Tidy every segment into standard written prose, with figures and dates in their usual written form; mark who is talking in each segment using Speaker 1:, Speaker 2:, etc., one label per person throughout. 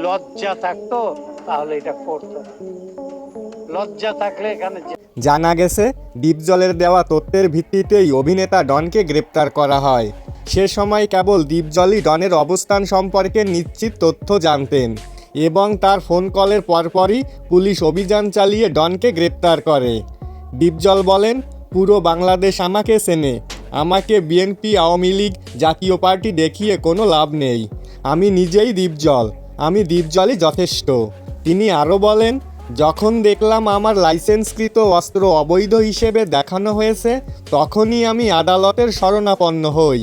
Speaker 1: লজ্জা থাকতো তাহলে এটা করতো না। লজ্জা থাকলে এখানে
Speaker 2: জানা গেছে ডিপজলের দেওয়া তথ্যের ভিত্তিতেই অভিনেতা ডনকে গ্রেপ্তার করা হয়। সে সময় কেবল ডিপজলই ডনের অবস্থান সম্পর্কে নিশ্চিত তথ্য জানতেন এবং তার ফোন কলের পরপরই পুলিশ অভিযান চালিয়ে ডনকে গ্রেপ্তার করে। ডিপজল বলেন, পুরো বাংলাদেশ আমাকে চেনে। আমাকে বিএনপি, আওয়ামী লীগ, জাতীয় পার্টি দেখিয়ে কোনো লাভ নেই। আমি নিজেই ডিপজল, আমি ডিপজলই যথেষ্ট। তিনি আরও বলেন, যখন দেখলাম আমার লাইসেন্সকৃত অস্ত্র অবৈধ হিসেবে দেখানো হয়েছে তখনই আমি আদালতের শরণাপন্ন হই।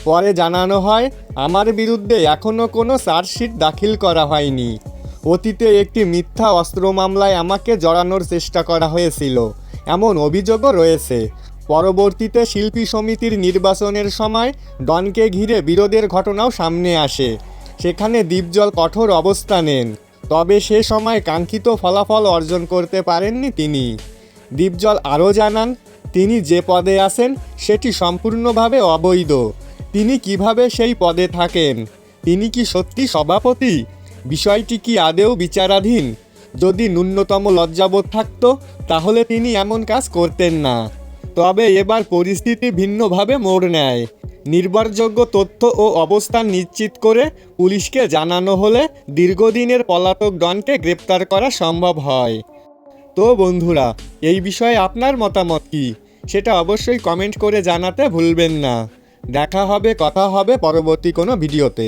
Speaker 2: পরে জানানো হয় আমার বিরুদ্ধে এখনও কোনো চার্জশিট দাখিল করা হয়নি। অতীতে একটি মিথ্যা অস্ত্র মামলায় আমাকে জড়ানোর চেষ্টা করা হয়েছিল, এমন অভিযোগও রয়েছে। পরবর্তীতে শিল্পী সমিতির নির্বাচনের সময় ডনকে ঘিরে বিরোধের ঘটনাও সামনে আসে। সেখানে ডিপজল কঠোর অবস্থান নেন, তবে সে সময় কাঙ্ক্ষিত ফলাফল অর্জন করতে পারেননি তিনি। ডিপজল আরও জানান, তিনি যে পদে আছেন সেটি সম্পূর্ণভাবে অবৈধ। তিনি কিভাবে সেই পদে থাকেন? তিনি কি সত্যি সভাপতি? বিষয়টি কি আদৌ বিচারাধীন? যদি ন্যূনতম লজ্জাবোধ থাকতো তাহলে তিনি এমন কাজ করতেন না। তবে এবার পরিস্থিতি ভিন্নভাবে মোড় নেয়। নির্ভরযোগ্য তথ্য ও অবস্থান নিশ্চিত করে পুলিশকে জানানো হলে দীর্ঘদিনের পলাতক ডনকে গ্রেপ্তার করা সম্ভব হয়। তো বন্ধুরা, এই বিষয়ে আপনার মতামত কী সেটা অবশ্যই কমেন্ট করে জানাতে ভুলবেন না। দেখা হবে, কথা হবে পরবর্তী কোনো ভিডিওতে।